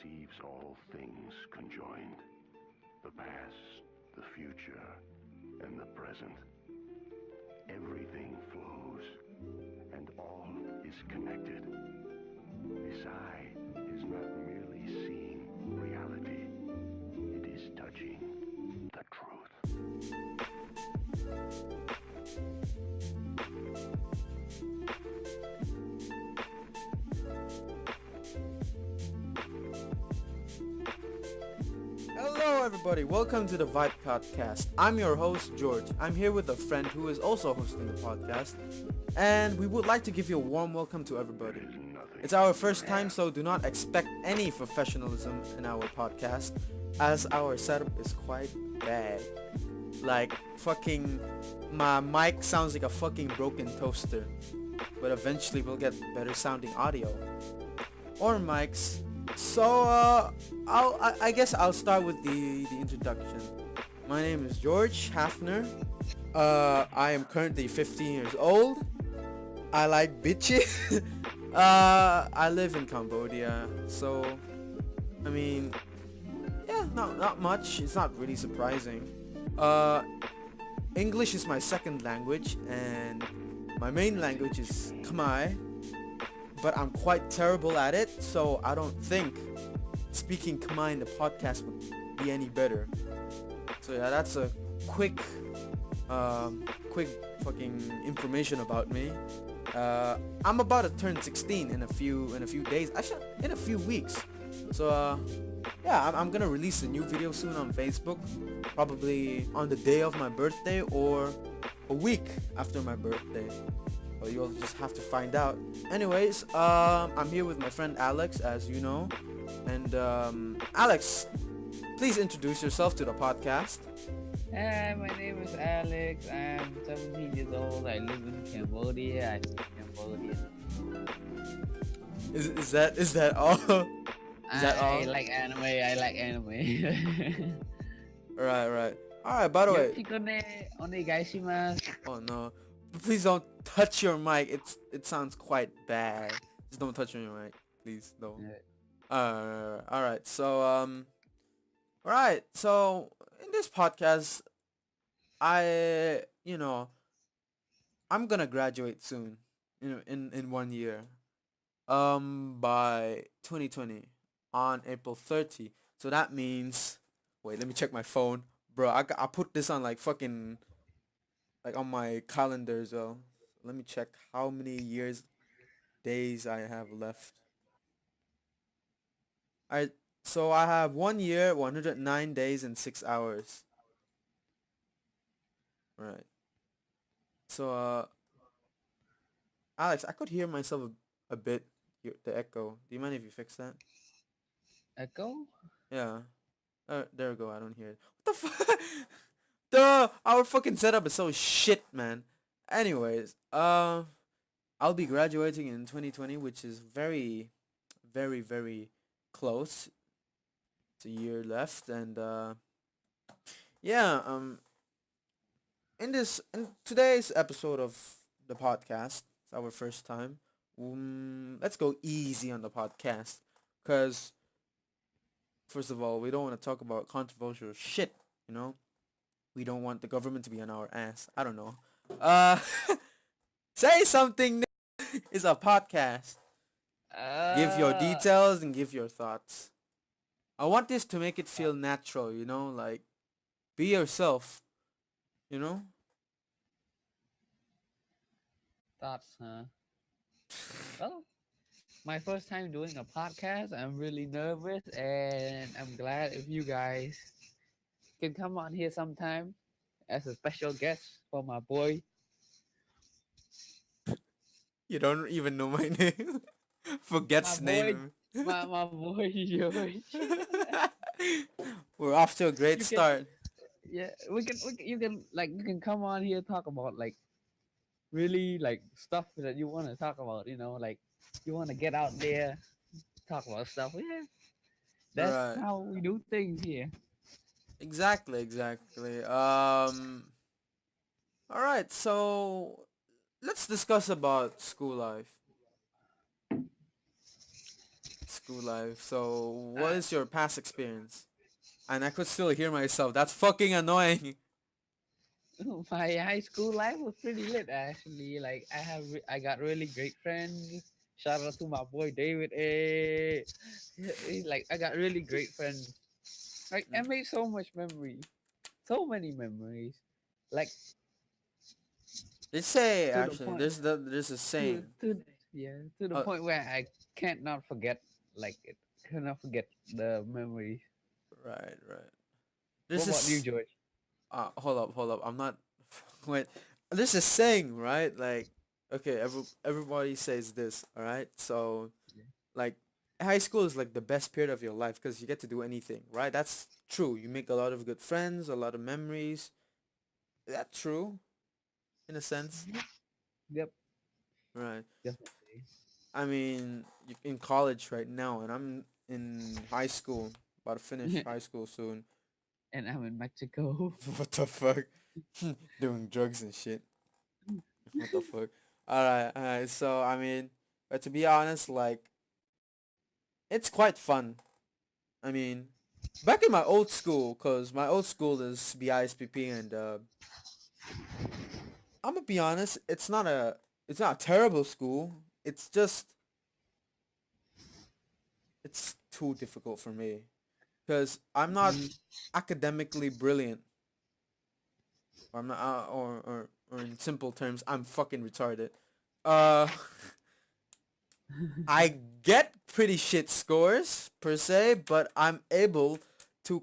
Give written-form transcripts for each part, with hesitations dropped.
perceives all things conjoined, the past, the future, and the present. Everything flows, and all is connected. This eye is not merely seeing reality, it is touching the truth. Hello, everybody. Welcome to the Vibe Podcast. I'm your host, George. I'm here with a friend who is also hosting the podcast, and we would like to give you a warm welcome to everybody. It's our first time, so do not expect any professionalism in our podcast, as our setup is quite bad. Like, fucking, my mic sounds like a fucking broken toaster, but eventually we'll get better sounding audio. Or mics. So, I guess I'll start with the introduction. My name is George Hafner. I am currently 15 years old. I like bitches. I live in Cambodia. So, I mean, yeah, not much. It's not really surprising. Uh, English is my second language, and my main language is Khmer, but I'm quite terrible at it, so I don't think speaking Khmer in the podcast would be any better. So yeah, that's a quick fucking information about me. I'm about to turn 16 in a few days, actually in a few weeks. So yeah, I'm gonna release a new video soon on Facebook, probably on the day of my birthday or a week after my birthday. Well, you'll just have to find out. Anyways, I'm here with my friend Alex, as you know. And Alex, please introduce yourself to the podcast. Hi, my name is Alex. I'm 17 years old. I live in Cambodia. I speak Cambodian. Is that all? Is that I all? like anime. I like anime. Right. Alright, by the way. Yoshikone onegaishimasu. Oh no. Please don't touch your mic. It sounds quite bad. Just don't touch your mic. Please don't. Alright. So alright. So in this podcast, I I'm gonna graduate soon. In 1 year. By 2020 on April 30. So that means, wait, let me check my phone, bro. I put this on like fucking like on my calendar as well. Let me check how many days I have left. I so I have 1 year, 109 days and 6 hours. Right. So Alex, I could hear myself a bit. The echo. Do you mind if you fix that? Echo? Yeah. There we go. I don't hear it. What the fuck? Duh! Our fucking setup is so shit, man. Anyways, I'll be graduating in 2020, which is very, very, very close. It's a year left, and yeah. In today's episode of the podcast, it's our first time. Let's go easy on the podcast, cause first of all, we don't want to talk about controversial shit. You know, we don't want the government to be on our ass. I don't know. Uh, say something. It's a podcast. Give your Uh, details and give your thoughts. I want this to make it feel natural, like be yourself, you know? thoughts, huh? Well, my first time doing a podcast. I'm really nervous, and I'm glad if you guys can come on here sometime as a special guest for my boy. You don't even know my name. My Forgets boy, name. my boy George. We're off to a great You can, start. yeah, you can like you can come on here talk about like really like stuff that you want to talk about. Like you want to get out there, talk about stuff. Yeah, that's Right. how we do things here. Exactly. All right. So let's discuss about school life. school life. So, what Uh, is your past experience? And I could still hear myself. That's fucking annoying. my high school life was pretty lit actually. Like I got really great friends. Shout out to my boy David. Like I got really great friends. Like I made so much memory, so many memories. Like They say to the actually, point there's a saying. yeah, to the Uh, point where I can't not forget like it. Cannot forget the memories. right, right. What There's about you, this. George? Hold up. I'm not. Wait. There's a saying, right? Like, okay, everybody says this. All right. So, Yeah. like, high school is like the best period of your life because you get to do anything, right? That's true. You make a lot of good friends, a lot of memories. That's true, in a sense, Mhm. Yep, right? definitely. I mean, in college right now, and I'm in high school, about to finish high school soon. And I'm in Mexico. What the fuck? Doing drugs and shit. What the fuck? Alright, alright. So, I mean, but to be honest, like, it's quite fun. I mean, back in my old school, cause my old school is BISPP, and I'm gonna be honest, it's not a terrible school. It's just, it's too difficult for me, cause I'm not Mhm. academically brilliant. Or I'm not, or in simple terms, I'm fucking retarded. Uh, I get pretty shit scores per se, but I'm able to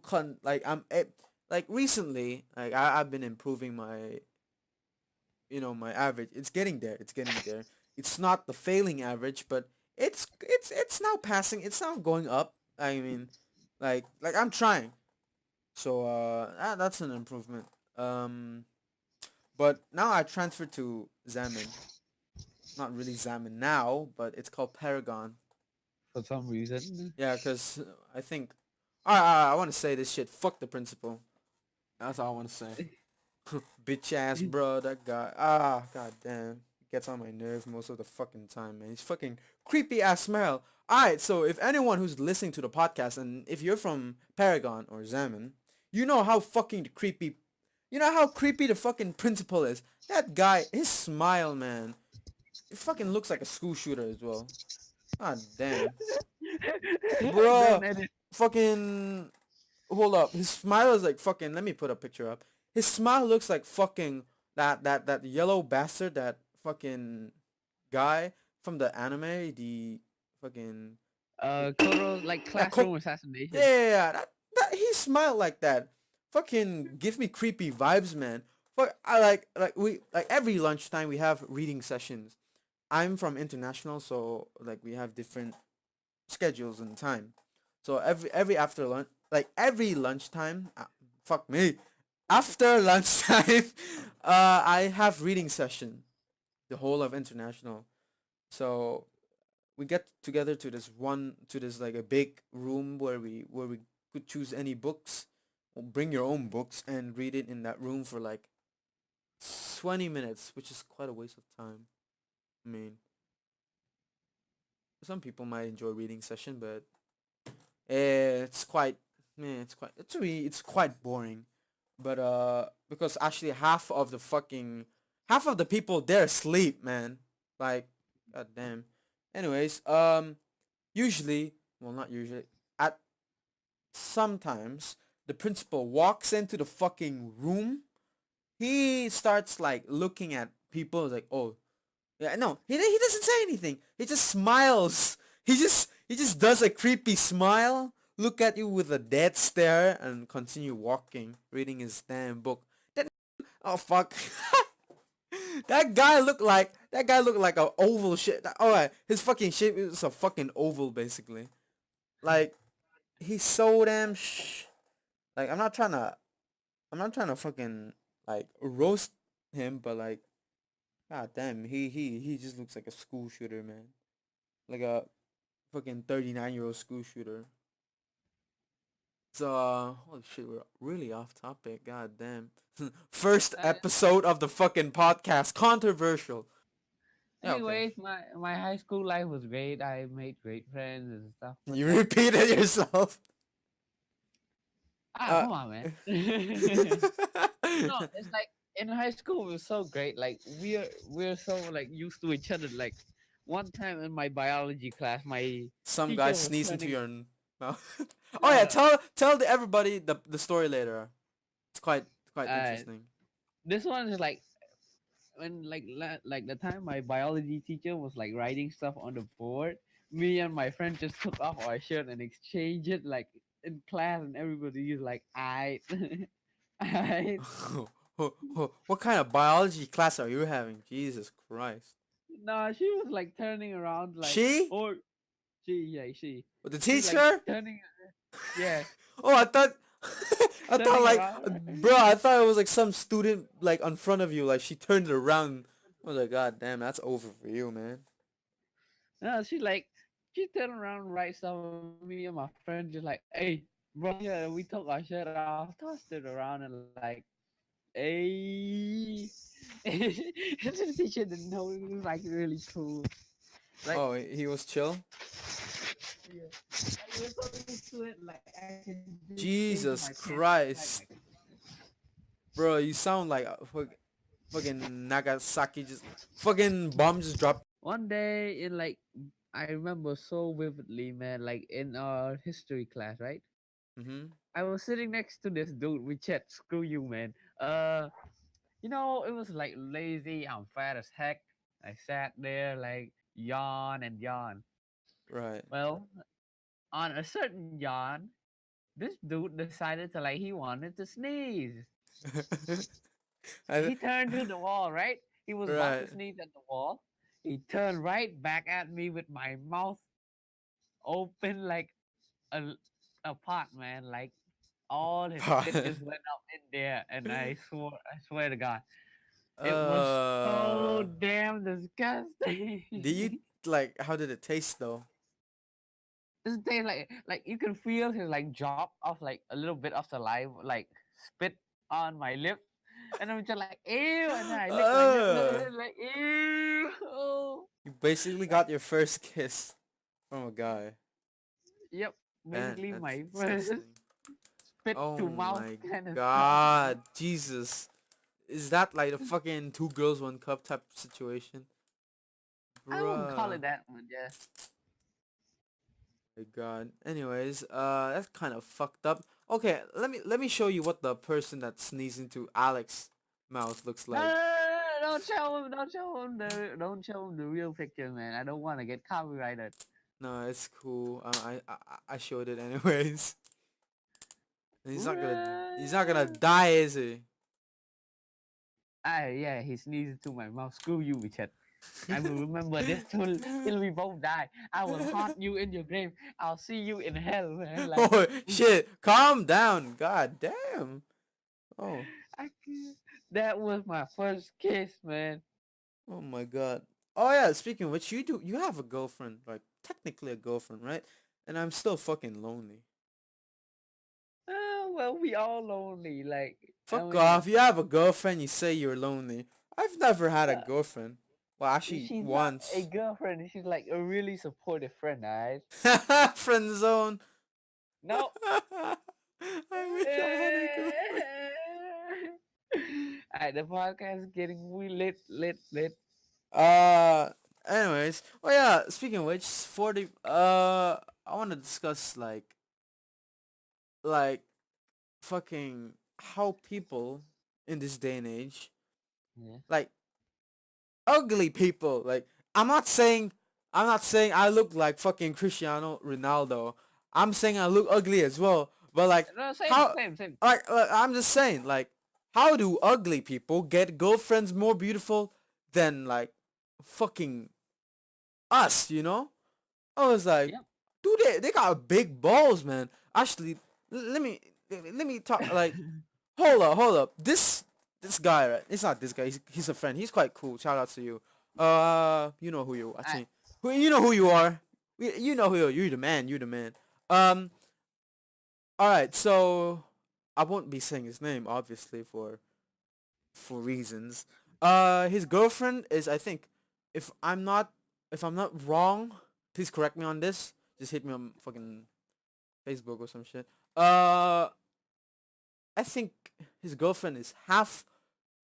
like recently, like I've been improving my, my average. It's getting there. It's getting there. It's not the failing average, but it's now passing. It's now going up. I mean, like I'm trying. So that's an improvement. Um, but now I transferred to Xamarin. Not really Xamarin now, but it's called Paragon. For some reason. Yeah, cause I think I want to say this shit. Fuck the principal. That's all I want to say. Bitch ass bro, that guy. God damn. He gets on my nerves most of the fucking time, man. He's fucking creepy ass smell. Alright, so if anyone who's listening to the podcast, and if you're from Paragon or Xamarin, you know how fucking creepy, you know how creepy the fucking principal is. That guy, his smile, man. It fucking looks like a school shooter as well. God damn. Don't Bruh, edit. fucking hold up. His smile is like fucking. Let me put a picture up. His smile looks like fucking that yellow bastard, that fucking guy from the anime, the fucking Koro like that classroom assassination. yeah, that he smiled like that. Fucking give me creepy vibes, man. Fuck, I like every lunchtime we have reading sessions. I'm from international, so like we have different schedules and time. So every after lunch, like every lunchtime, fuck me, after lunchtime, I have reading session, the whole of international. So we get together to this like a big room where we could choose any books, or bring your own books and read it in that room for like 20 minutes, which is quite a waste of time. I mean, some people might enjoy reading session, but it's quite, man, it's quite boring. But because actually half of the people there asleep, man. Like, god damn. Anyways, usually, well, not usually, at sometimes the principal walks into the fucking room. He starts like looking at people like, oh, yeah, no, he doesn't say anything. He just smiles. He just does a creepy smile, look at you with a dead stare, and continue walking, reading his damn book. Then, oh fuck, that guy looked like a oval shit. Alright, his fucking shape is a fucking oval basically. Like he's so damn like I'm not trying to fucking like roast him, but like god damn, he just looks like a school shooter, man. Like a fucking 39-year-old school shooter. So, holy shit, we're really off topic. God damn. First Uh, episode of the fucking podcast. Controversial. Yeah, okay. Anyways, my high school life was great. I made great friends and stuff like You that. repeated yourself. Ah, Uh, come on, man. No, it's like in high school we were so great. Like we're so like used to each other. Like one time in my biology class, my Some guy teacher was sneezed into turning. your mouth. Oh No, yeah, no. tell everybody the story later. It's quite Uh, interesting. this one is like when like the time my biology teacher was like writing stuff on the board. Me and my friend just took off our shirt and exchanged it like in class, and everybody is like, "I, I." What kind of biology class are you having? Jesus Christ. No, she was like turning around like, She? or she. The She's like teacher? turning, yeah, Oh, I thought I thought turning like around. bro, I thought it was like some student like in front of you, like she turned it around. I was like, God damn, that's over for you, man. No, she turned around right stuff. Me and my friend just like, hey, bro, yeah, we took our shirt off, tossed it around, and like, hey. The teacher didn't know it was like really cool. Like, Oh, he was chill. yeah, like, we were so used to it. Like, I can just change my pants Jesus inside Christ, bro, you sound like a fucking Nagasaki just fucking bomb just dropped. one day in like I remember so vividly, man. Like in our history class, right? Mhm. I was sitting next to this dude. We chat. Screw you, man. It was like lazy. I'm fat as heck. I sat there like yawn and yawn. Right. Well, on a certain yawn, this dude decided to like he wanted to sneeze. I, He turned to the wall, right? He was about to right. sneeze at the wall. He turned right back at me with my mouth open like a, a pot, man. Like all his spit just went up in there, and I swear to God, it was so uh, damn disgusting. do you like? How did it taste though? This thing, like you can feel his like drop of like a little bit of saliva, like spit on my lip, and I'm just like ew, and then I lick my lip, Uh, like ew. Oh. you basically Like got your first kiss from a guy. yep, Man, basically that's my first disgusting. spit Oh to mouth my kind of stuff. God, Jesus. Is that like the fucking two girls one cup type situation? I wouldn't call Bruh. it that, but yeah. My God. Anyways, that's kind of fucked up. Okay, let me show you what the person that sneezed into Alex mouth looks No, no, like. no, no, don't show him. Don't show him the real picture, man. I don't want to get copyrighted. No, it's cool. I showed it anyways. And he's not gonna die, is he? Ah, yeah, he sneezed into my mouth. Screw you, Richard. I will remember this till we both die. I will haunt you in your grave. I'll see you in hell, man. Like, Oh shit! Calm down. God damn. Oh. that was my first kiss, man. Oh my God. Oh yeah. Speaking of which, you have a girlfriend, like technically a girlfriend, right? And I'm still fucking lonely. Well, we all lonely. Like, I Fuck mean, off. You have a girlfriend. You say you're lonely. I've never had a uh, girlfriend. Well, actually, she's not a once. girlfriend. She's like a really supportive friend, alright? Friend zone. No. I wish I had a girlfriend. Alright, the podcast is getting we lit. Uh, anyways, oh yeah. Speaking of which, I want to discuss like fucking how people in this day and age, Yeah. like ugly people. Like I'm not saying I look like fucking Cristiano Ronaldo. I'm saying I look ugly as well. But like No, how same. like I'm just saying like how do ugly people get girlfriends more beautiful than like fucking us, you know? I was like, Yep. dude, they got big balls, man. Actually, let me talk. Like, hold up. This guy, right? It's not this guy. He's a friend. He's quite cool. Shout out to you. You know who you. I I, think. You know who you are. You know who you are. You're the man. You're the man. Um. All right. So I won't be saying his name, obviously, for reasons. His girlfriend is, I think, if I'm not if I'm not wrong, please correct me on this. Just hit me on fucking Facebook or some shit. I think his girlfriend is half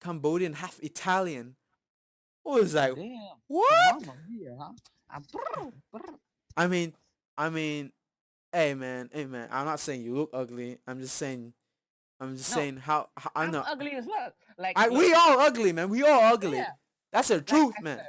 Cambodian, half Italian. What was Oh like, damn. The what? mama here, huh? Brr, brr. I mean, I mean, hey man, I'm not saying you look ugly. I'm just No, saying how I I'm know. ugly as well. Like I look, we all ugly, man. We all ugly. yeah. That's the Like truth, man.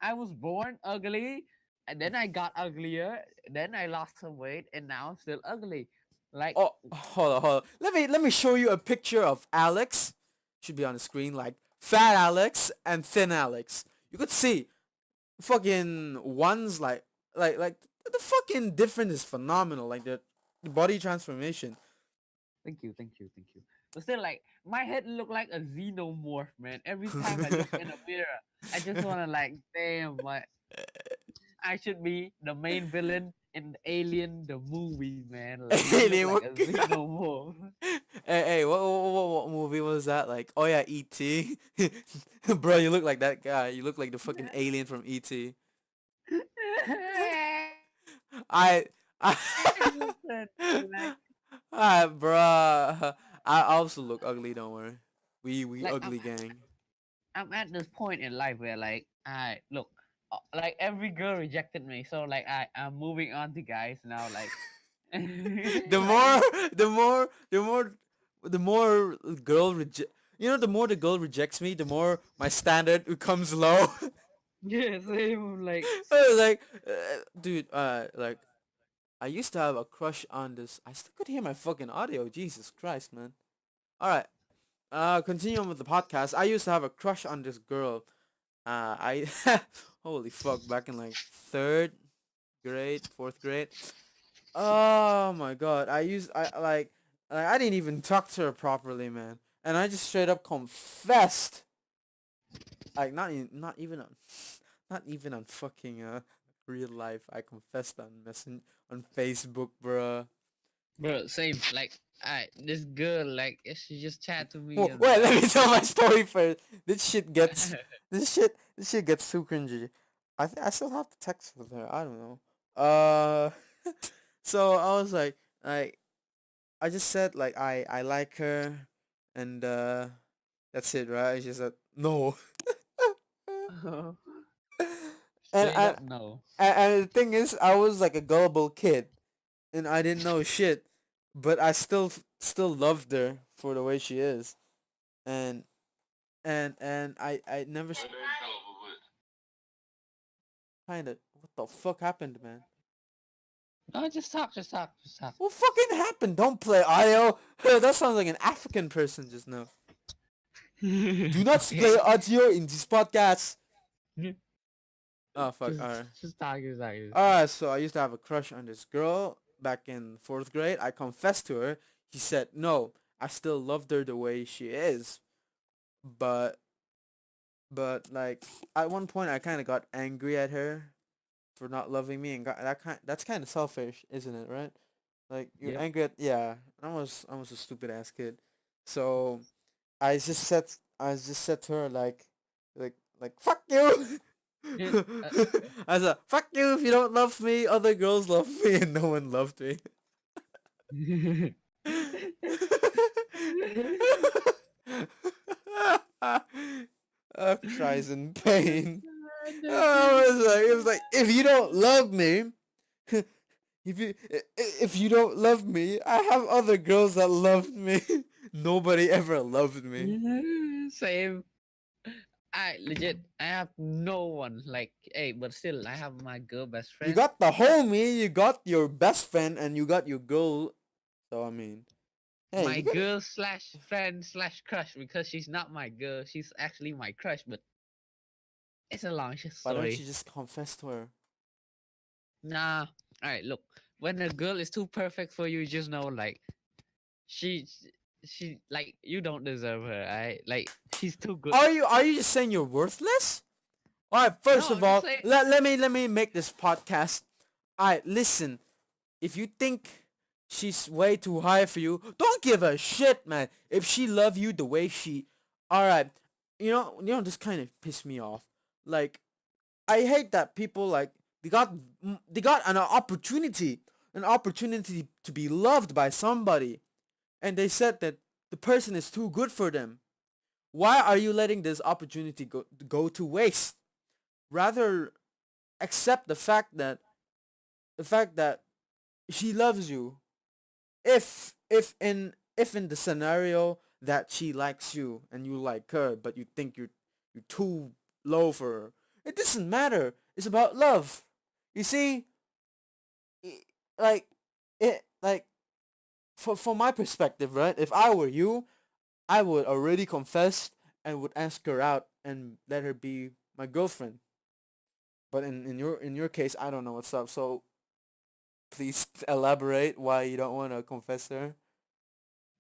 I was born ugly, and then I got uglier. Then I lost some weight, and now I'm still ugly. Like Oh, hold on. Let me show you a picture of Alex. Should be on the screen, like fat Alex and thin Alex. You could see fucking one's like the fucking difference is phenomenal. Like the body transformation. thank you, thank you, thank you. But still, like my head look like a xenomorph, man. Every time I look in the mirror, I just wanna like, damn, I should be the main villain in Alien the movie, man. Like I look Alien, like what? a xenomorph. Hey, what movie was that? Like, oh yeah, E.T. Bro, you look like that guy. You look like the fucking alien from E.T. I, I, Like, bruh. I also look ugly. Don't worry. We like I'm ugly gang. I'm at this point in life where like I look like every girl rejected me, so like I'm moving on to guys now. Like, The like more, the more girl reject. You know, the more the girl rejects me, the more my standard becomes low. yeah, same. Like I was like, dude, like I used to have a crush on this. I still could hear my fucking audio. Jesus Christ, man. All right. Continue on with the podcast. I used to have a crush on this girl. I holy fuck, back in like third grade, fourth grade. Oh my god, I didn't even talk to her properly, man, and I just straight up confessed. Like not even on fucking real life. I confessed on on Facebook, bruh. bro, same. Like I this girl like she just chat to me Wait, and let like me tell my story first. This shit gets too cringy. I still have the text with her. I don't know. Uh, so I was like I just said like I like her, and that's it, right? She said no, and straight I up no. and the thing is, I was like a gullible kid, and I didn't know shit, but I still loved her for the way she is, and and I never kind of what the fuck happened, man? No, just talk, just talk, just talk. What fucking happened? Don't play audio. That sounds like an African person just now. Do not play Okay. audio in this podcast. Oh fuck! Just Alright. just talk, just talk, just talk. Alright, so I used to have a crush on this girl back in fourth grade. I confessed to her. She said no. I still loved her the way she is, but like at one point I kind of got angry at her for not loving me and got that's kind of selfish, isn't it? Right? Like you're Yep. angry at yeah. I was a stupid ass kid, so I just said to her like fuck you. Yeah, I said fuck you if you don't love me. Other girls love me and no one loved me. Cries in pain. It was like if you don't love me, if you don't love me, I have other girls that loved me. Nobody ever loved me. Same. I legit, I have no one. Like, hey, but still, I have my girl best You friend. got the homie, you got your best friend, and you got your girl. So I mean, hey, My you got girl slash friend slash crush because she's not my girl. She's actually my crush, but it's a long why don't story. you just confess to her? Nah. All right, look. When a girl is too perfect for you, just know like she she like you don't deserve her. Alright, like she's too good. Are you just saying you're worthless? All right, first No, of I'm just all, saying. let me make this podcast. All right, listen. If you think she's way too high for you, don't give a shit, man. If she love you the way she, all right, this kind of pissed me off. Like, I hate that people like they got an opportunity to be loved by somebody, and they said that the person is too good for them. Why are you letting this opportunity go to waste? Rather accept the fact that she loves you. If in the scenario that she likes you and you like her, but you think you're too low for her, it doesn't matter. It's about love. You see, I- like like for my perspective, right? If I were you, I would already confess and would ask her out and let her be my girlfriend. But in your case, I don't know what's up. So please elaborate why you don't want to confess her.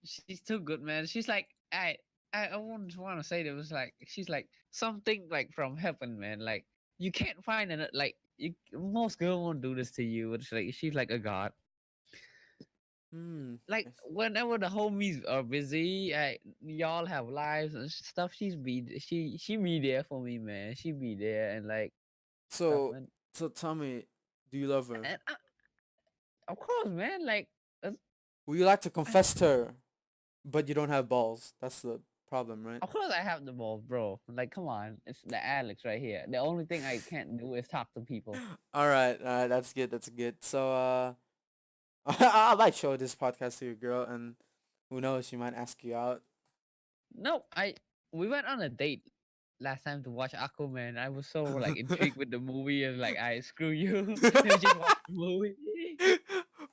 She's too good, man. She's like I wouldn't want to say that. It was like she's like something like from heaven, man. Like you can't find it. Like most girls won't do this to you. It's like she's like a god. Hmm. Like whenever the homies are busy, y'all have lives and stuff. She be there for me, man. She be there and like stuff, So man. so tell me, do you love her? And of course, man. Like uh, Would you like to I, confess to her, but you don't have balls? That's the problem, right? of course I have the balls, bro. Like come on, it's the Alex right here. The only thing I can't do is talk to people. All right, that's good. That's good. So I might show this podcast to your girl, and who knows, she might ask you out. No, we went on a date last time to watch Aquaman. I was so like intrigued with the movie and like I screw you. Let me just watch the movie.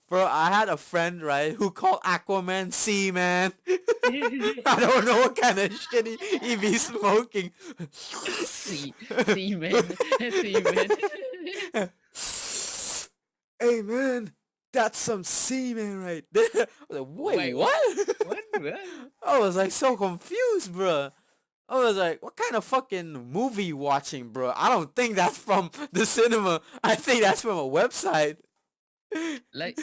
Bro, I had a friend, right, who called Aquaman Seaman. I don't know what kind of shit he be smoking. See man, see man. Hey man, that's some semen right there. I was like, wait, Wait, what? what? What? I was like so confused, bro. I was like, what kind of fucking movie you watching, bro? I don't think that's from the cinema. I think that's from a website. Like,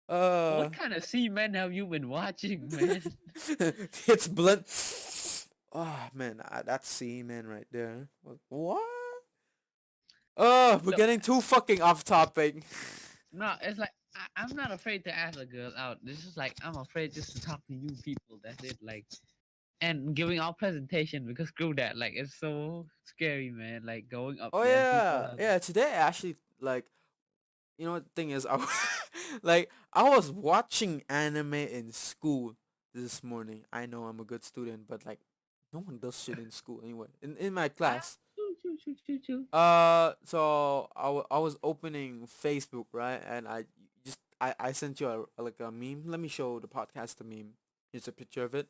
uh, what kind of seaman have you been watching, man? it's blunt. Oh man, that's semen right there. What? Oh, we're No, getting too fucking off topic. no, it's like I'm not afraid to ask a girl out. This is like I'm afraid just to talk to you people. That's it. Like, and giving our presentation because screw that. Like, it's so scary, man. Like going up Oh there and people yeah, are yeah. Today I actually like, you know what the thing is, like I was watching anime in school this morning. I know I'm a good student, but like no one does shit in school anyway. In my ah, class. choo, choo, choo, choo, choo. So I was opening Facebook, right, and I sent you like a meme. Let me show the podcast the meme. Here's a picture of it,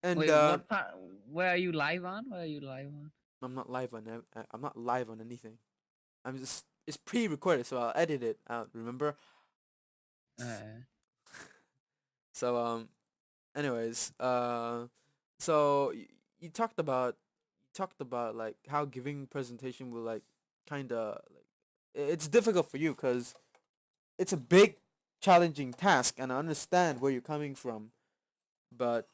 and Wait, what part? Where are you live on? Where are you live on? I'm not live on I'm not live on anything. I'm just it's pre-recorded, so I'll edit it out. Remember? Uh, So anyways, so you talked about like how giving presentation will like kind of like it's difficult for you because it's a big challenging task, and I understand where you're coming from. But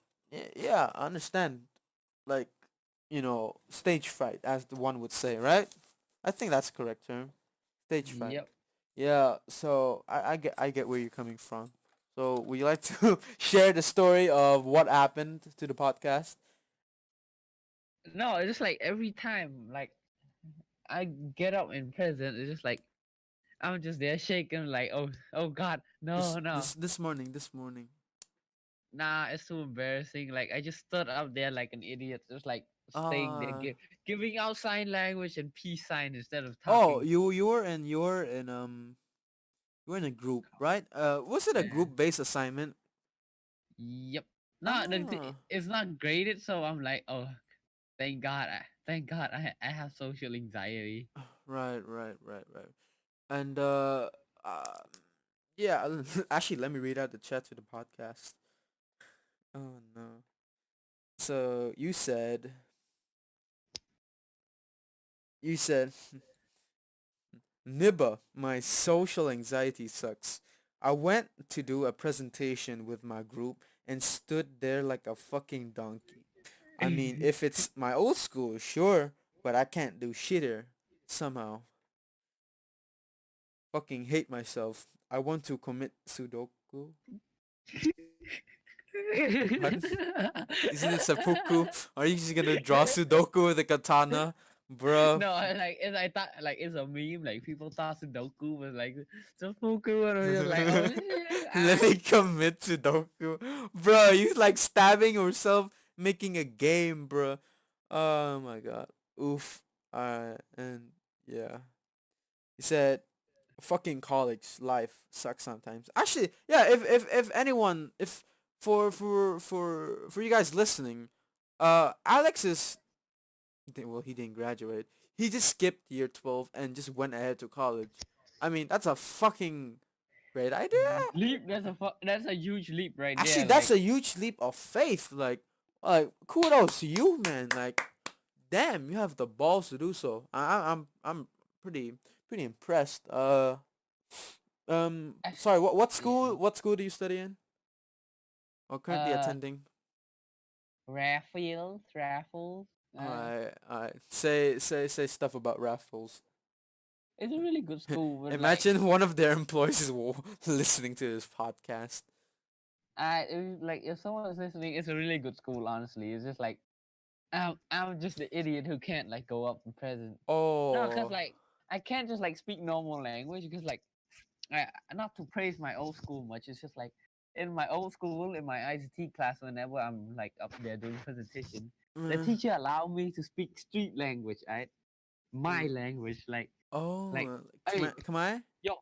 yeah, I understand like stage fright, as the one would say, right? I think that's the correct term. Stage fright. yep. Yeah, so I get where you're coming from. So would you like to share the story of what happened to the podcast? No, it's just like every time, like I get up in present, it's just like I'm just there shaking, like oh God, no, no, This morning, this morning. nah, it's too embarrassing. Like I just stood up there like an idiot, just like staying there, Uh giving out sign language and peace sign instead of oh, talking. you were in a group, right? Was it a Yeah. group based assignment? Yep. No, Ah, it's not graded, so I'm like, oh, thank God, I have social anxiety. right. And uh yeah, actually let me read out the chat to the podcast. Oh no. So you said Nibba, my social anxiety sucks. I went to do a presentation with my group and stood there like a fucking donkey. I mean, if it's my old school, sure, but I can't do shitter somehow. Fucking hate myself. I want to commit Sudoku. What? Isn't it seppuku? Are you just gonna draw Sudoku with a katana? Bruh. No, I thought like it's a meme. Like people thought Sudoku was like Sudoku, and I was just like, oh shit. Let me commit Sudoku. Bro, you like stabbing yourself making a game, bro. Oh my god. Oof. And yeah. He said fucking college life sucks sometimes. Actually, yeah, if anyone if for you guys listening, Alex is well, he didn't graduate. He just skipped year 12 and just went ahead to college. I mean, that's a fucking great idea. Leap. That's a huge leap right Actually, there. that's Like, a huge leap of faith. Like kudos to you, man. Like, damn, you have the balls to do so. I'm pretty impressed. Sorry. What yeah. school? What school do you study in? Or currently Uh, attending? Raffles. I say stuff about Raffles. It's a really good school, but like, Imagine one of their employees is listening to this podcast. like if someone is listening, it's a really good school. Honestly, it's just like I'm just the idiot who can't like go up and present. No, cause Oh. like I can't just like speak normal language because like not to praise my old school much. It's just like in my old school, in my ICT class, whenever I'm like up there doing presentation, the Mm, teacher allowed me to speak street language, right? My mm. language, like, Oh, hey, Khmer? yo,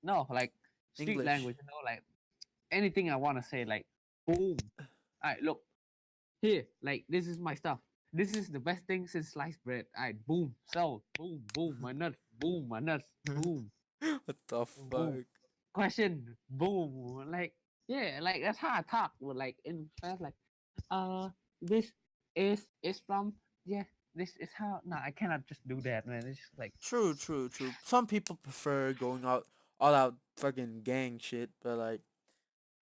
no, like street English. language, like anything I want to say, like, boom. All right, look, here, like, this is my stuff. This is the best thing since sliced bread. All right, boom, so, boom, my nuts, boom, What the boom. fuck? Question, boom. Like, yeah, like that's how I talk. With like in French, like, uh, this is from yeah. This is how. No, I cannot just do that, man. It's just like, True. Some people prefer going out all out fucking gang shit, but like,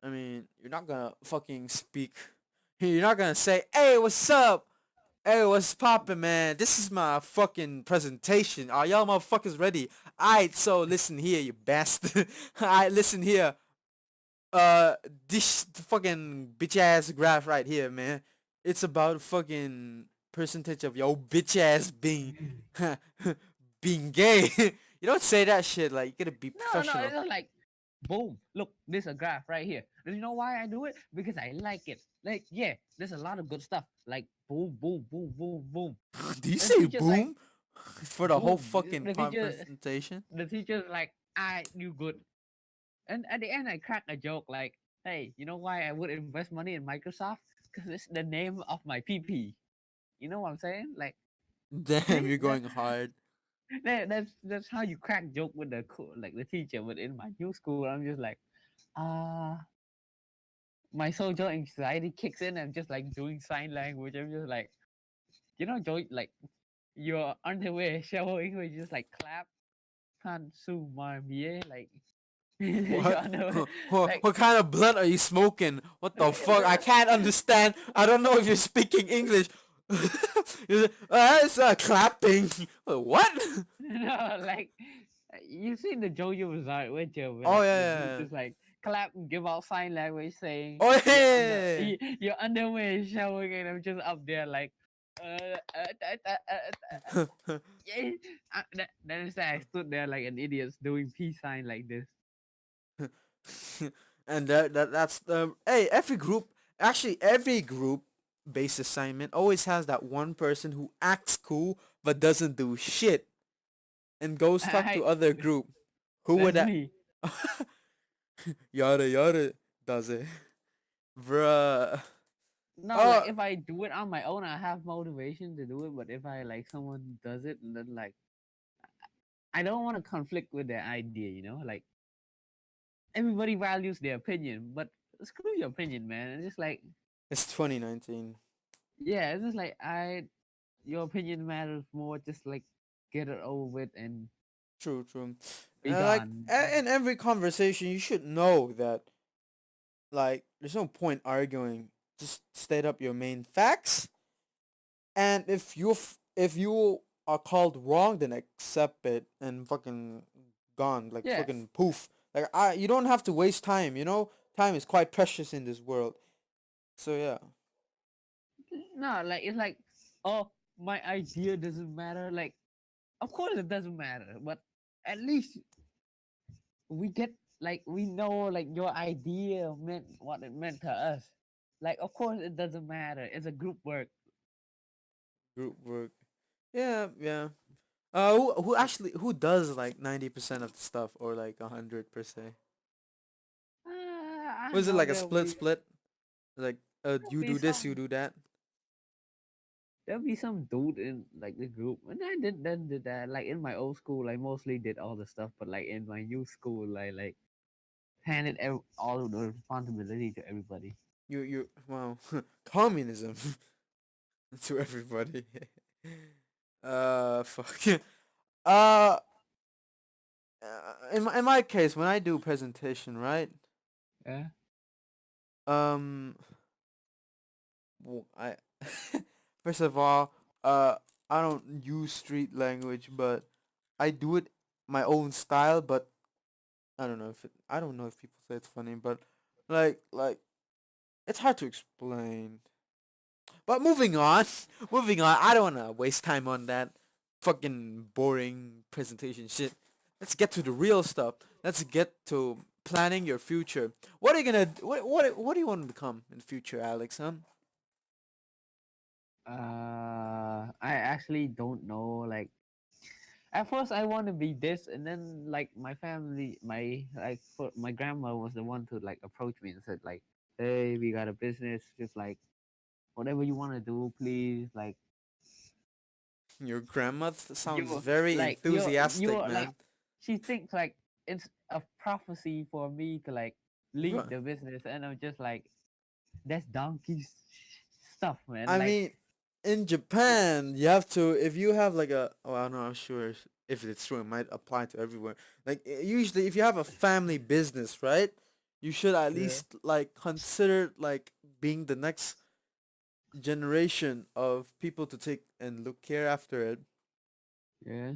I mean, you're not gonna fucking speak. You're not gonna say, "Hey, what's up? Hey, what's poppin', man? This is my fucking presentation. Are y'all motherfuckers ready? Alright, so listen here, you bastard. Alright, listen here. Uh, this fucking bitch ass graph right here, man. It's about fucking percentage of your bitch ass being being gay. You don't say that shit. Like, you gotta be no, it's professional. just like, boom. Look, there's a graph right here. Do you know why I do it? Because I like it. Like, yeah, there's a lot of good stuff. Like, boom. Do you The say teacher's like, boom for the whole boom. fucking The teacher, presentation? the teacher's like, you good. And at the end, I crack a joke like, hey, you know why I would invest money in Microsoft? Because it's the name of my PP. You know what I'm saying? Like, Damn, see, you're going hard. that's how you crack joke with like the teacher. But in my new school, I'm just like, uh my social anxiety kicks in. I'm just like doing sign language. I'm just like, like your underwear showing, where you just like clap, consume my like your What? underwear, like. What kind of blood are you smoking? What the fuck? I can't understand. I don't know if you're speaking English. It's clapping. What? No, like you seen the JoJo Bizarre Adventure where Oh like the dude yeah. just like clap and give out sign language saying Oh yeah. your underwear is showing, and I'm just up there like yeah. Then instead I stood there like an idiot doing peace sign like this. And that's the hey every group based assignment always has that one person who acts cool but doesn't do shit and goes talk to I other group. Who would That's that? me. Yada does it, bruh. No, like Oh, if I do it on my own, I have motivation to do it. But if I like someone does it, and then like I don't want to conflict with their idea, like everybody values their opinion, but screw your opinion, man. It's just like, it's 2019. yeah, it's just like your opinion matters more. Just like get it over with and True. be Like gone. in every conversation, you should know that like there's no point arguing. Just state up your main facts And if you are called wrong, then accept it and fucking gone, like Yeah. fucking poof. Like you don't have to waste time. Time is quite precious in this world. So yeah. No, like it's like, oh, my idea doesn't matter. Like, of course it doesn't matter, but at least we get, like, we know, like, your idea meant what it meant to us. Like, of course it doesn't matter. It's a group work. Group work. Yeah, yeah. Who does like 90% of the stuff or like 100%? I Was it know like a split split? Like there'll you be do this, you some do that. there'll be some dude in like the group, and I did that. Like in my old school, I mostly did all the stuff, but like in my new school, I like handed all of the responsibility to everybody. You wow, communism to everybody. Fuck. Uh, in my case, when I do presentation, right? Yeah. Um, I first of all, I don't use street language, but I do it my own style. But I don't know if people say it's funny, but like it's hard to explain. But moving on, moving on. I don't wanna waste time on that fucking boring presentation shit. Let's get to the real stuff. Let's get to planning your future. What are you gonna? What do you want to become in the future, Alex? Huh? I actually don't know. Like at first, I want to be this, and then like my family, my grandma was the one to like approach me and said like, "Hey, we got a business. Just like whatever you want to do, please. Like Your grandma sounds you, very like enthusiastic, you're like." man. She thinks like it's a prophecy for me to like lead Right. the business, and I'm just like, that's donkey stuff, man. I Like, mean, in Japan, you have to if you have like a oh I'm not sure if it's true. It might apply to everywhere. Like usually, if you have a family business, right, you should at yeah, least like consider like being the next generation of people to take and look care after it. yeah,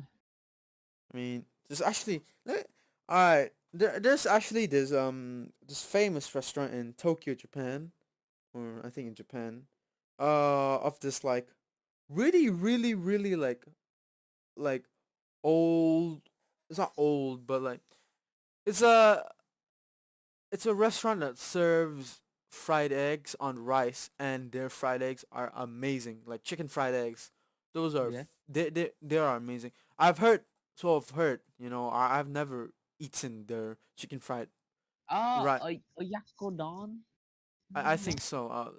I mean, there's actually all right. There's actually this famous restaurant in Tokyo, Japan, or I think in Japan, of this like really, really, really like old. It's not old, but like it's a it's a restaurant that serves fried eggs on rice, and their fried eggs are amazing. Like chicken fried eggs, those are yeah. they are amazing. I've heard, so I've heard. I've never eaten their chicken fried. Oh, Right, a Yakodon. I think so.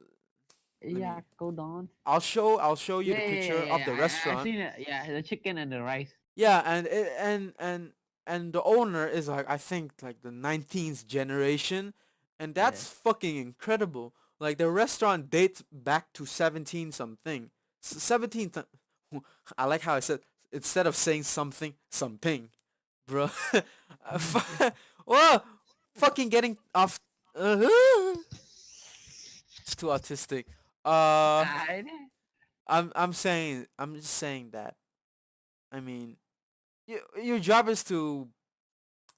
Let me. Yakodon. I'll show you Yeah, the yeah, yeah, picture yeah, of yeah. the I've restaurant. seen it. Yeah, the chicken and the rice. Yeah, and the owner is like I think like the 19th generation, and Yeah. that's fucking incredible. Like the restaurant dates back to 17 something. 17th. I like how I said instead of saying something, bro. Whoa, fucking getting off. Uh, it's too autistic. Uh, I, I'm just saying that. I mean, your job is to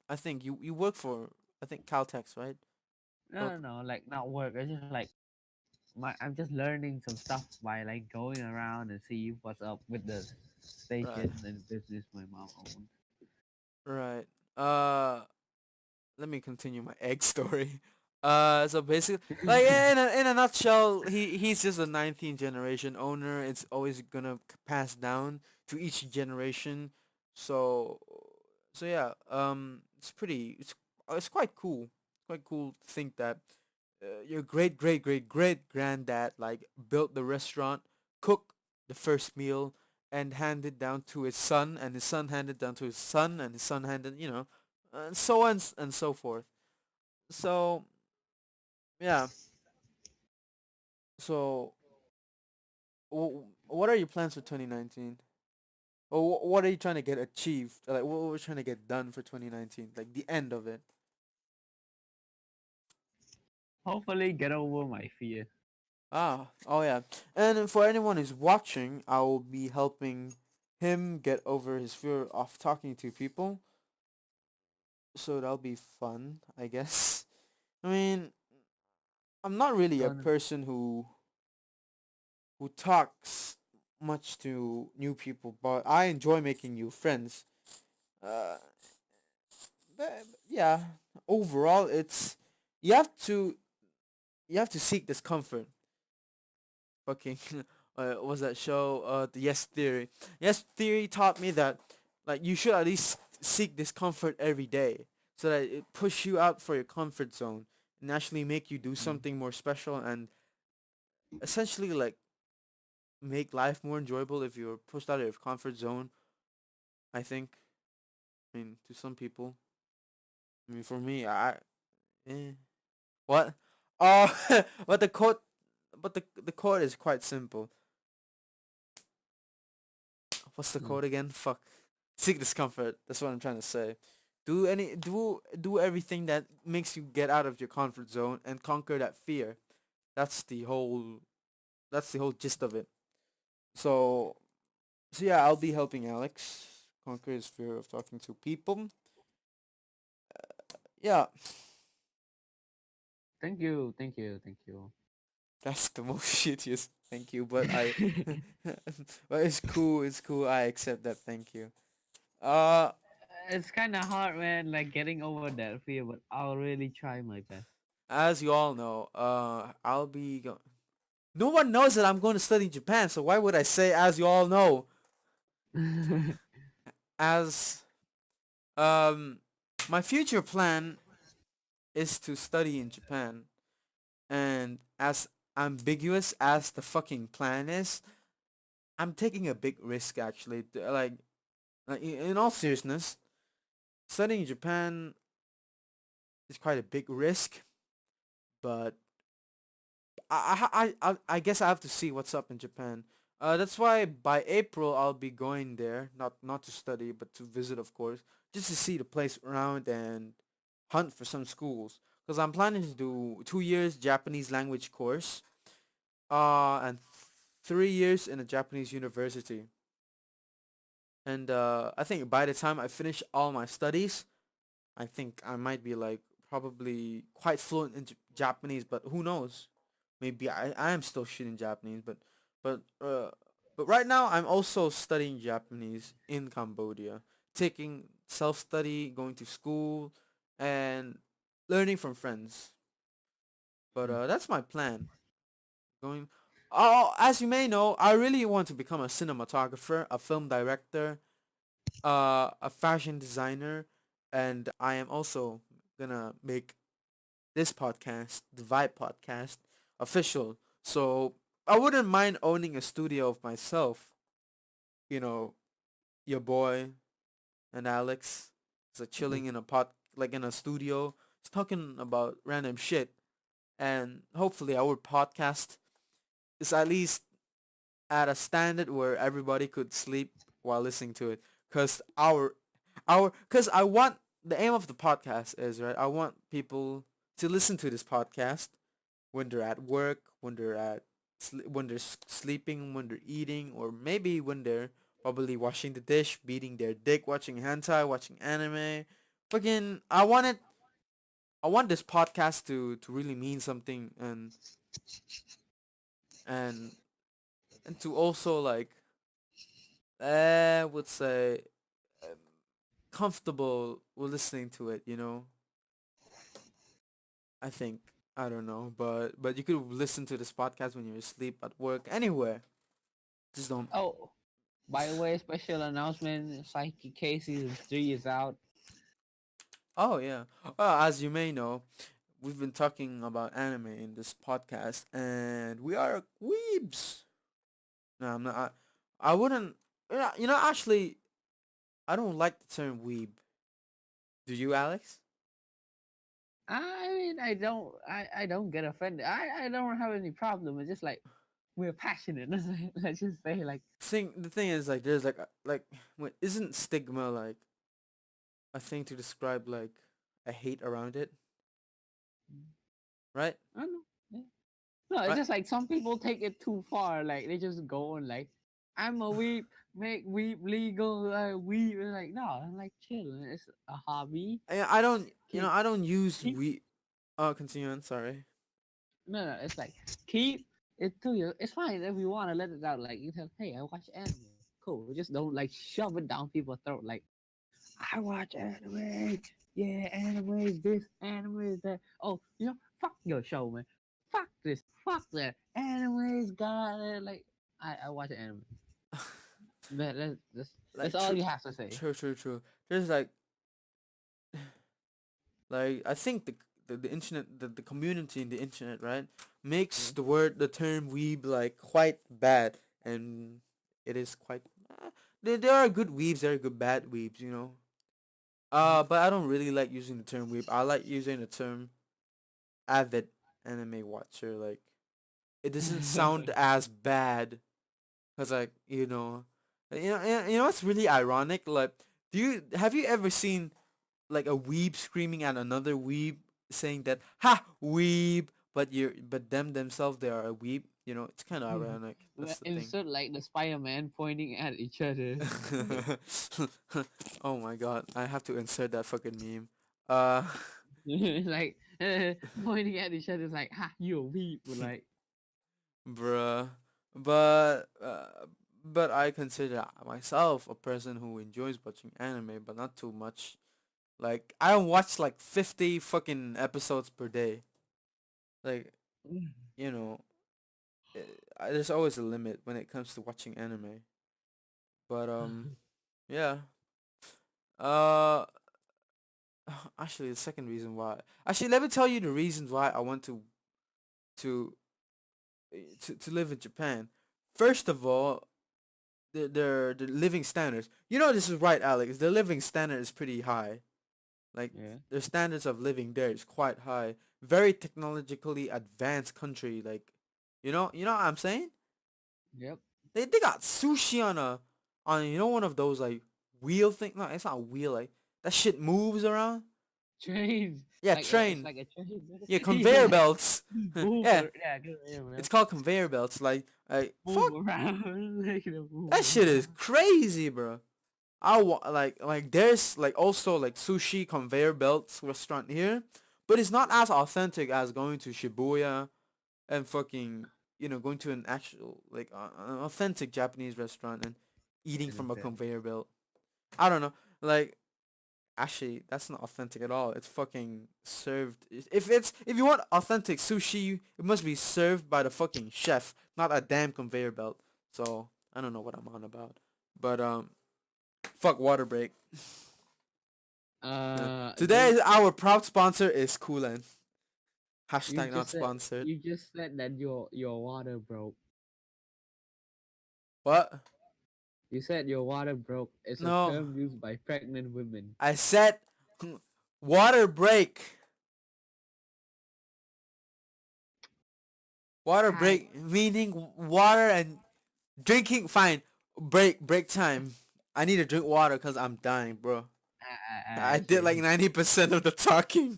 I think you work for I think Caltex, right? Or no, no, no, like not work. It's just like I'm just learning some stuff by like going around and see what's up with the right, station and business my mom owns. right. Let me continue my egg story. So basically, like in a nutshell, he's just a 19th generation owner. It's always gonna pass down to each generation. So, so yeah. It's quite cool. Quite cool to think that your great granddad like built the restaurant, cooked the first meal, and handed down to his son, and his son handed down to his son, and his son handed and so on and so forth. So yeah. So what are your plans for 2019? Or what are you trying to get achieved? Like what we're trying to get done for 2019? Like the end of it. Hopefully, get over my fear. Oh yeah. And for anyone who's watching, I will be helping him get over his fear of talking to people. So that'll be fun, I guess. I mean, I'm not really a Gonna person who talks much to new people, but I enjoy making new friends. Uh, yeah. Overall, it's you have to you have to seek discomfort. Fucking, what was that show? The Yes Theory. Yes Theory taught me that like you should at least seek discomfort every day, so that it push you out for your comfort zone and actually make you do mm, something more special and essentially like make life more enjoyable if you're pushed out of your comfort zone. I think. I mean, to some people. I mean, for me, eh. What? Oh, but the quote is quite simple. What's the mm. quote again? Fuck. Seek discomfort. That's what I'm trying to say. Do everything that makes you get out of your comfort zone and conquer that fear. That's the whole that's the whole gist of it. So yeah, I'll be helping Alex conquer his fear of talking to people. Yeah, Thank you, thank you, thank you. that's the most shittiest thank you, but I but it's cool, it's cool. I accept that thank you. Uh It's kind of hard, man. Like getting over that fear, but I'll really try my best. as you all know, I'll be go- no one knows that I'm going to study in Japan, so why would I say as you all know? As um my future plan is to study in Japan, and as ambiguous as the fucking plan is, I'm taking a big risk actually. Like in all seriousness, studying in Japan is quite a big risk, but I guess I have to see what's up in Japan. That's why by April I'll be going there, not to study, but to visit, of course, just to see the place around and hunt for some schools. Cause I'm planning to do 2 years Japanese language course, and 3 years in a Japanese university. And I think by the time I finish all my studies, I think I might be like probably quite fluent in Japanese, but who knows? Maybe I am still shit in Japanese, but uh but right now I'm also studying Japanese in Cambodia, taking self study, going to school, and learning from friends. But Mm. that's my plan. Going. Oh, as you may know, I really want to become a cinematographer, a film director, a fashion designer, and I am also gonna make this podcast, the Vibe Podcast, official. So I wouldn't mind owning a studio of myself. You know, your boy and Alex is like Mm. chilling in a pot, like in a studio, just talking about random shit. And hopefully our podcast is at least at a standard where everybody could sleep while listening to it. Cause cause I want the aim of the podcast is right. I want people to listen to this podcast when they're at work, when they're sleeping, when they're eating, or maybe when they're probably washing the dish, beating their dick, watching hentai, watching anime. Fucking, I want this podcast to really mean something and and to also like would say um, comfortable with listening to it. I think I don't know, but you could listen to this podcast when you're asleep at work, anywhere. Just don't. Oh, by the way, special announcement: Psyche K season 3 is out. Oh yeah. Well, as you may know, we've been talking about anime in this podcast, and we are weebs. No, I'm not. I wouldn't. Yeah, actually, I don't like the term weeb. Do you, Alex? I mean, I don't get offended. I don't have any problem. It's just like we're passionate. Let's just say like The thing is like there's isn't stigma like a thing to describe like a hate around it, right? I don't know. Yeah. No, it's Right? just like some people take it too far. Like they just go and like, I'm a weep, make weep legal, weep. And like, no, I'm like chill. It's a hobby. I don't, Keep I don't use keep. we. Oh, continue on. Sorry. No, no, it's like keep it to you. It's fine if you want to let it out. Like you tell, hey, I watch anime. Cool. Just don't like shove it down people's throat. Like I watch anime. Yeah, anime is this, anime is that. Oh, fuck your show, man. Fuck this, fuck that. Anime is got it. Like I watch anime. That's Like all true, you have to say. true. There's like I think the internet, the community in the internet, right, makes Yeah. the term weeb like quite bad, and it is quite. There are good weebs, there are good bad weebs, you know. Mhm. But I don't really like using the term weeb. I like using the term avid anime watcher. Like it doesn't sound as bad, cause like you know what's really ironic? Like, have you ever seen like a weeb screaming at another weeb saying that ha weeb, but themselves they are a weeb. You know, it's kind of ironic. That's the thing. Instead, like the Spider-Man pointing at each other. Like, Oh my god, I have to insert that fucking meme. Uh, like pointing at each other, like, ha, you a weep. Like, bruh, but but I consider myself a person who enjoys watching anime, but not too much. Like I don't watch like 50 fucking episodes per day. Like you know, there's always a limit when it comes to watching anime. But yeah. Uh, actually, the second reason why. Actually, let me tell you the reasons why I want to to live in Japan. First of all, the living standards. You know this is right, Alex. The living standard is pretty high. Like yeah, the standards of living there is quite high. Very technologically advanced country. Like, you know what I'm saying? yep. They got sushi on one of those like wheel thing. No, it's not a wheel. Like that shit moves around. Trains, Yeah, like it's train. like a train. Yeah, conveyor Yeah, belts. move. Yeah, Yeah, good, yeah, man. it's called conveyor belts. Like Move fuck, around, like move that shit is around. crazy, bro. Like there's like also like sushi conveyor belts restaurant here, but it's not as authentic as going to Shibuya and fucking going to an actual like an authentic Japanese restaurant and eating from a Understand? conveyor belt. I don't know. Like actually, that's not authentic at all. It's fucking served. If you want authentic sushi, it must be served by the fucking chef, not a damn conveyor belt. So I don't know what I'm on about. But fuck water break. They Today our proud sponsor is Coolan. you Hashtag not just said sponsored. you just said that your water broke. What? You said your water broke. It's a No, term used by pregnant women. I said water break. Water I break meaning water and drinking. Fine. Break time. I need to drink water because I'm dying, bro. I I did like see. 90% of the talking.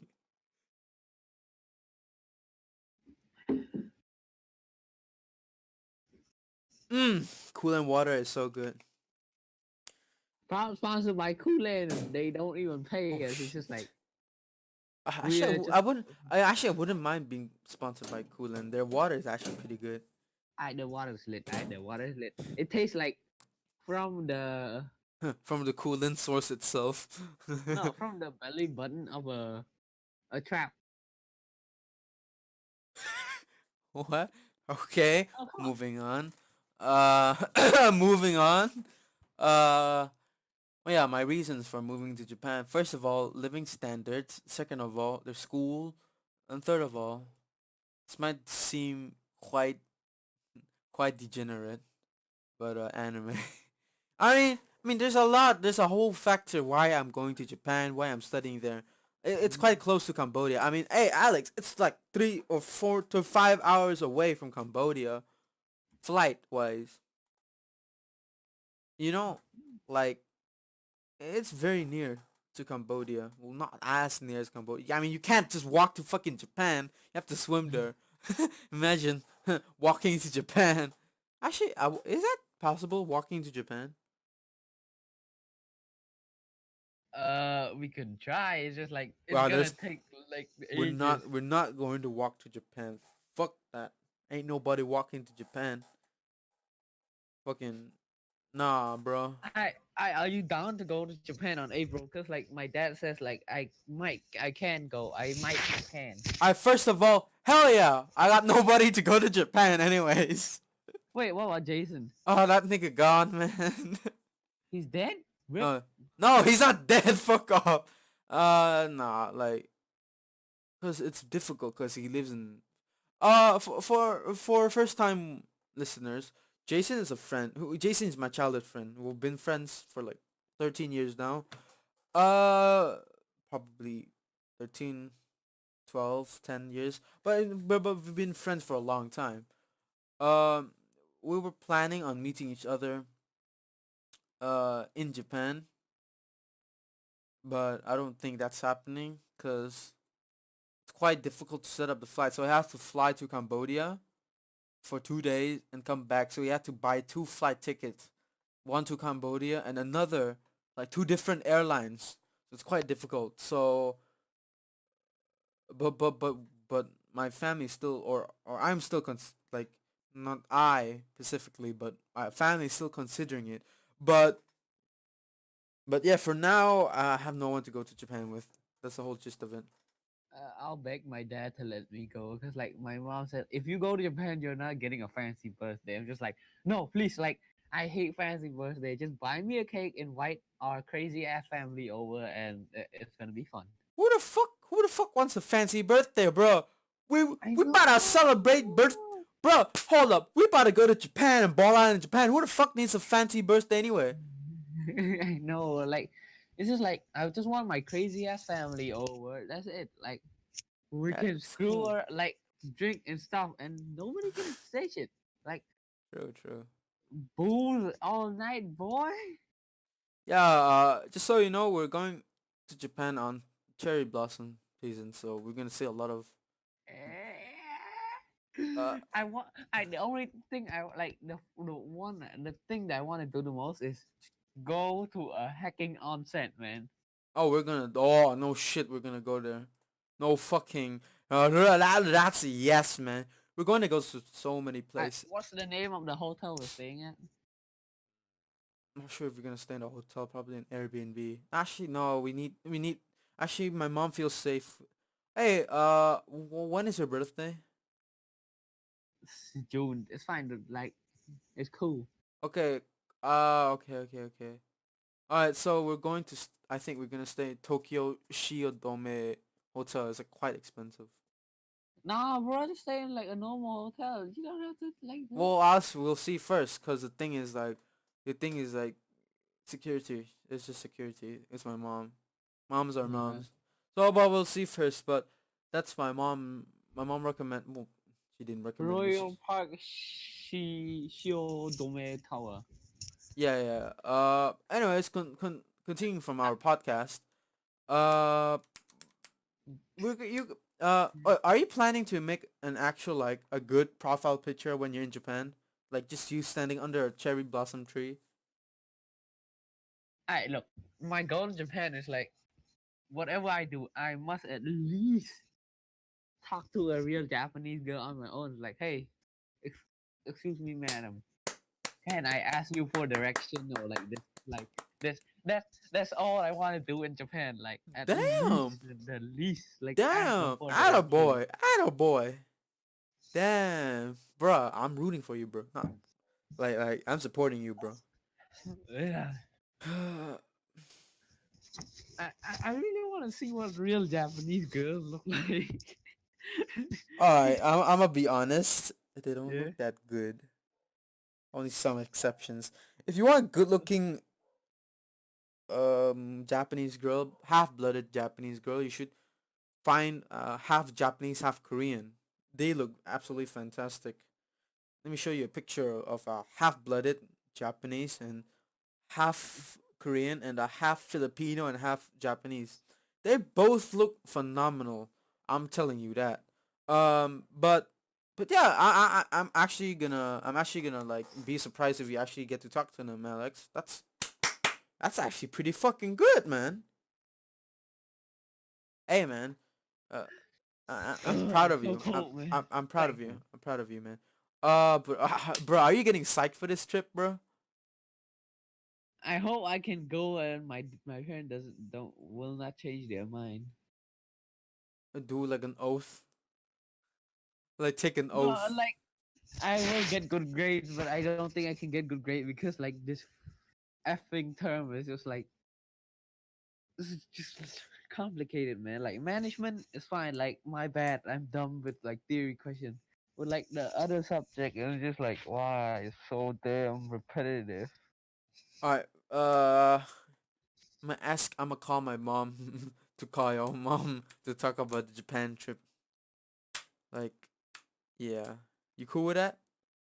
Cool and water is so good. Proud sponsored by Kool-Aid and they don't even Oh pay us. It's shit. just like we Actually, are I just wouldn't. I wouldn't mind being sponsored by Coolan. Their water is actually pretty good. the water is lit. The water is lit. It tastes like from the From the Coolan source itself. no from the belly button of a trap. What? Okay, Oh, come on. moving on. Uh, moving on. Uh, well, yeah, my reasons for moving to Japan. First of all, living standards. Second of all, their school. And third of all, this might seem quite degenerate, but anime. I mean, there's a lot. There's a whole factor why I'm going to Japan, why I'm studying there. It's quite close to Cambodia. I mean, hey Alex, it's like 3 or 4 to 5 hours away from Cambodia, flight wise. You know, like it's very near to Cambodia. Well, not as near as Cambodia. I mean, you can't just walk to fucking Japan. You have to swim there. Imagine walking to Japan. Actually, is that possible? Walking to Japan? We could try. It's just like it's Wow, gonna there's take like we're ages. not going to walk to Japan. Fuck that. Ain't nobody walking to Japan. Fucking nah, bro. I are you down to go to Japan on April? Cause like my dad says like I can go. I can. I first of all, hell yeah, I got nobody to go to Japan anyways. Wait, what about Jason? Oh, that nigga gone, man. He's dead? Rip. No, no, he's not dead. Fuck off. Nah, like, cause it's difficult. Cause he lives in. For first time listeners, Jason is a friend. Jason is my childhood friend. We've been friends for like 13 years now. Uh, Probably 13, 12, 10 years. But we've been friends for a long time. Um, we were planning on meeting each other in Japan, but I don't think that's happening because it's quite difficult to set up the flight. So I have to fly to Cambodia for 2 days and come back. So we had to buy two flight tickets, one to Cambodia and another, like two different airlines. So it's quite difficult. So, but but but but my family still, or I'm still like, not I specifically, but my family still considering it. But but yeah, for now I have no one to go to Japan with. That's the whole gist of it. I'll beg my dad to let me go because like my mom said, if you go to Japan, you're not getting a fancy birthday. I'm just like, no, please, like I hate fancy birthday. Just buy me a cake, invite our crazy ass family over, and it's gonna be fun. Who the fuck wants a fancy birthday, bro? I We about to celebrate birth, know. bro. Hold up, we about to go to Japan and ball out in Japan. Who the fuck needs a fancy birthday anyway? I know, like it's just like I just want my crazy ass family over. That's it. Like we Yeah, can it's screw cool. her, like drink and stuff, and nobody can say shit. Like True, true. booze all night, boy. Yeah, just so you know, we're going to Japan on cherry blossom season, so we're gonna see a lot of. Uh, I want. I the only thing I like the thing that I want to do the most is go to a hacking onset, man. oh, we're gonna. Oh no, shit, we're gonna go there. No fucking. That's a yes, man. We're going to go to so many places. What's the name of the hotel we're staying at? I'm not sure if we're gonna stay in a hotel, probably an Airbnb. Actually, no, we need. Actually, my mom feels safe. Hey, when is your birthday? It's June. It's fine. Like it's cool. Okay. Okay. All right, so we're going to. I think we're gonna stay in Tokyo Shiodome Hotel. It's like quite expensive. Nah, bro, just stay in like a normal hotel. You don't have to like what? Well, us we'll see first, cause the thing is like security. It's just security. It's my mom. Moms are Uh, moms. So, but we'll see first. But that's my mom. My mom recommend. Well, she didn't recommend me. Royal Park Shio Dome Tower. Yeah, yeah. Anyways, continuing from our podcast. Uh, are you planning to make an actual like a good profile picture when you're in Japan? Like just you standing under a cherry blossom tree? I look, my goal in Japan is like whatever I do, I must at least talk to a real Japanese girl on my own. Like, hey, ex- excuse me, madam, can I ask you for direction or like this, like this? That's all I want to do in Japan. Like at Damn, least the least, like ask them damn, for atta direction. boy, atta boy. Damn, bruh, I'm rooting for you, bro. Not like I'm supporting you, bro. Yeah, All I really want to see what real Japanese girls look like. right, I'm gonna be honest. They don't Yeah. look that good. Only some exceptions. If you want a good-looking Japanese girl, half-blooded Japanese girl, you should find half Japanese, half Korean. They look absolutely fantastic. Let me show you a picture of a half-blooded Japanese and half Korean and a half Filipino and half Japanese. They both look phenomenal. I'm telling you that. But But yeah, I'm actually gonna like be surprised if you actually get to talk to them, Alex. That's actually pretty fucking good, man. Hey, man. Uh, I'm proud of So you. cool, man. I'm proud of Thank you. you. I'm proud of you, man. But bro, are you getting psyched for this trip, bro? I hope I can go and my parents don't will not change their mind. Do like an oath, like take an No, oath. like I will get good grades, but I don't think I can get good grade because like this effing term is just like this is just complicated, man. Like management is fine. Like my bad, I'm dumb with like theory question. But like the other subject, it's just like why it's so damn repetitive. All right. I'm gonna call my mom to call your mom to talk about the Japan trip. Like, yeah, you cool with that?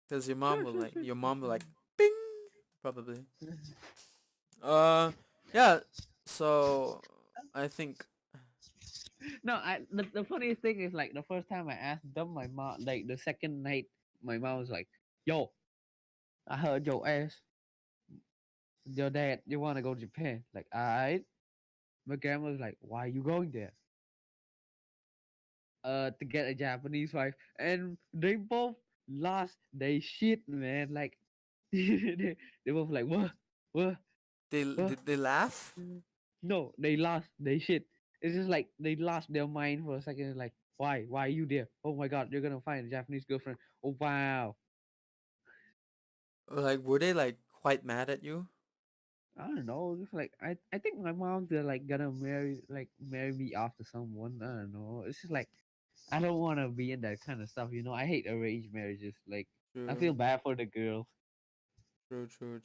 Cause your mom will like, bing, probably. Uh, yeah. So I think. No, the funniest thing is like the first time I asked them, my mom like the second night, my mom was like, "Yo, I heard your ass, your dad, you want to go to Japan?" Like, alright. My grandma was like, "Why are you going there?" To get a Japanese wife, and they both lost their shit, man. Like, they both like, what, what? Did they laugh? No, they lost their shit. It's just like they lost their mind for a second. Like, why? Why are you there? Oh my god, you're gonna find a Japanese girlfriend. Oh wow. Like, were they like quite mad at you? I don't know. Just like I think my mom's like gonna marry me after someone. I don't know. It's just like I don't want to be in that kind of stuff. You know, I hate arranged marriages. Like I True, feel bad for the girls. true.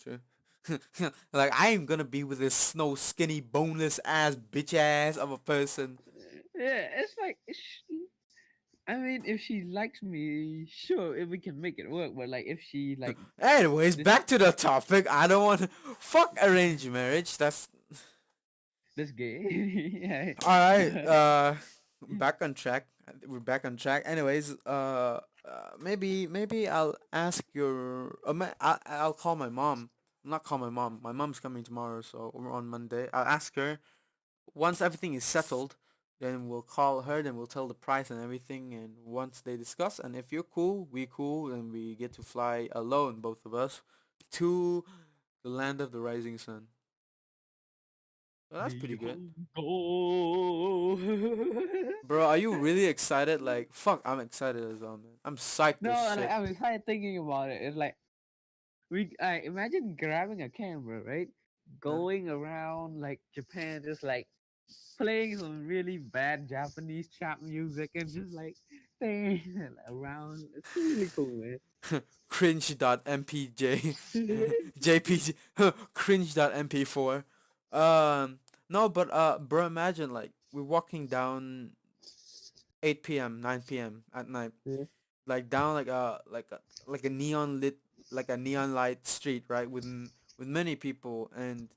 Like, I am gonna be with this snow skinny boneless ass bitch ass of a person. Yeah, it's like I mean, if she likes me, sure, if we can make it work. But like, if she like Anyways, this back to the topic. I don't want to fuck arranged marriage. That's this gay, all right. yeah. Back on track. We're back on track. Anyways, maybe I'll ask your. I'll call my mom. Not call my mom. My mom's coming tomorrow, so we're on Monday. I'll ask her once everything is settled. Then we'll call her. Then we'll tell the price and everything. And once they discuss, and if you're cool, we cool, and we get to fly alone, both of us, to the land of the rising sun. Well, that's pretty good. Nihongo. Bro, are you really excited? Like, fuck, I'm excited as well, man. I'm psyched No, as like shit. I'm excited thinking about it. It's like I imagine grabbing a camera, right? Huh? Going around like Japan, just like playing some really bad Japanese trap music and just like staying around. It's really cool, man. Cringe.mpj. JPG. Cringe.mp4. No, but, bro, imagine, like, we're walking down 8 p.m., 9 p.m. at night. Yeah. Like, down like a neon lit, like a neon light street, right? With many people, and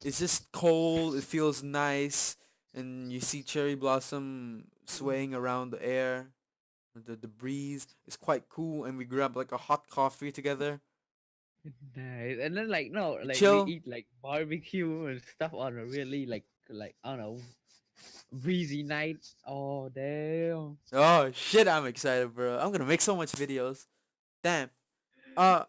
it's just cold. It feels nice, and you see cherry blossom swaying around the air. The breeze is quite cool, and we grab like a hot coffee together. Nice. And then like no, We like we chill. eat like barbecue and stuff on a really like I don't know breezy night. Oh damn. Oh shit, I'm excited, bro. I'm gonna make so much videos. Damn. Uh,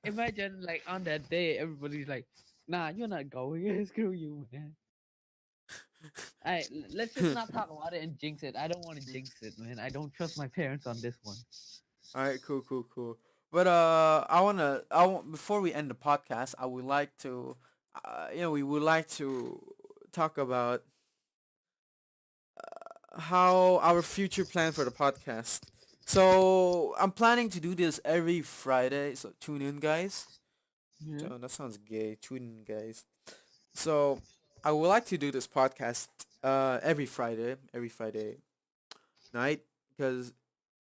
Imagine like on that day everybody's like, nah, you're not going. Screw you, man. Let's just not talk about it and jinx it. I don't want to jinx it, man. I don't trust my parents on this one. all right, cool. But before we end the podcast, I would like to, we would like to talk about how our future plan for the podcast. So I'm planning to do this every Friday. So tune in, guys. Yeah. Oh, that sounds gay. Tune in, guys. So I would like to do this podcast every Friday night, because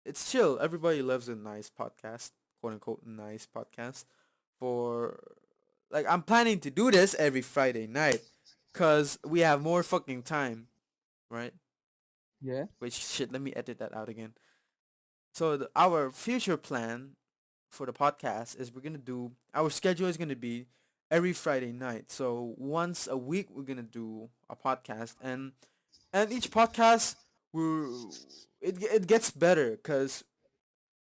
it's chill. Everybody loves a nice podcast, quote unquote nice podcast. For like, I'm planning to do this every Friday night, cause we have more fucking time, right? Yeah. Wait, shit. Let me edit that out again. So our future plan for the podcast is we're gonna do our schedule is gonna be every Friday night. So once a week we're gonna do a podcast, and each podcast we're it gets better because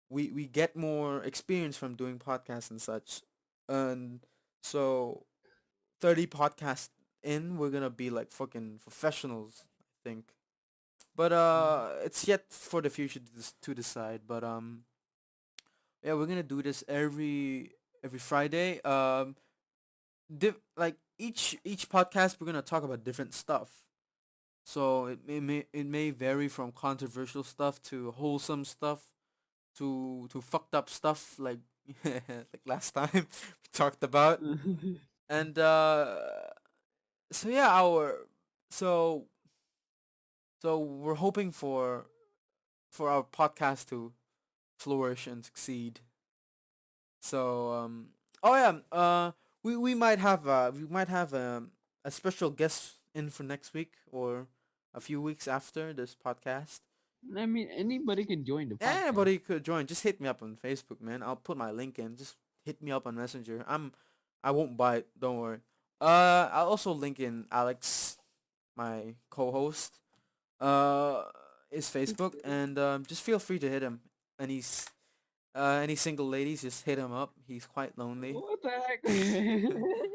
we get more experience from doing podcasts and such, and so 30 podcasts in we're gonna be like fucking professionals, I think. But it's yet for the future to decide. But yeah, we're gonna do this every Friday. Like each podcast, we're gonna talk about different stuff. So it may vary from controversial stuff to wholesome stuff to fucked up stuff like like last time we talked about. And so yeah, so so we're hoping for our podcast to flourish and succeed. So oh yeah, we might have a special guest in for next week or a few weeks after this podcast. I mean, anybody can join the podcast. Anybody could join. Just hit me up on Facebook, man. I'll put my link in. Just hit me up on Messenger. I won't bite. Don't worry. I'll also link in Alex, my co-host. His Facebook, and just feel free to hit him. And any single ladies, just hit him up. He's quite lonely. What the heck?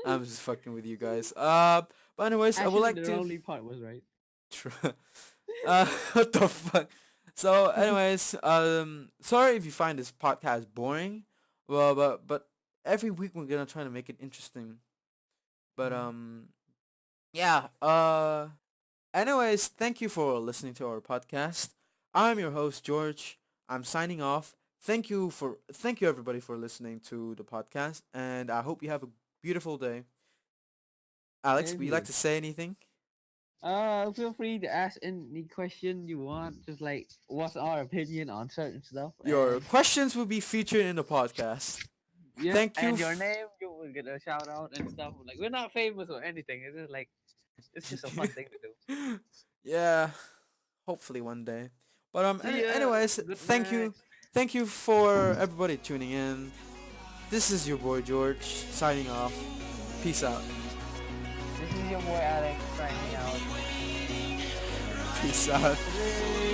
I'm just fucking with you guys. But anyways, I would Actually, like the to. lonely part was right. What the fuck? So, anyways, sorry if you find this podcast boring. Well, but every week we're gonna try to make it interesting. But yeah. Anyways, thank you for listening to our podcast. I'm your host George. I'm signing off. Thank you everybody for listening to the podcast, and I hope you have a beautiful day. Alex, Same would you here. like to say anything? Feel free to ask any question you want. Just like, what's our opinion on certain stuff? Your And questions will be featured in the podcast. yeah, Thank you and your f- name, you will get a shout out and stuff. Like, we're not famous or anything. It's just like, it's just a fun thing to do. Yeah, hopefully one day. But See ya. anyways, Good thank night. you, thank you for everybody tuning in. This is your boy George signing off. Peace out. This is your boy Alex signing out. Peace out. Yay.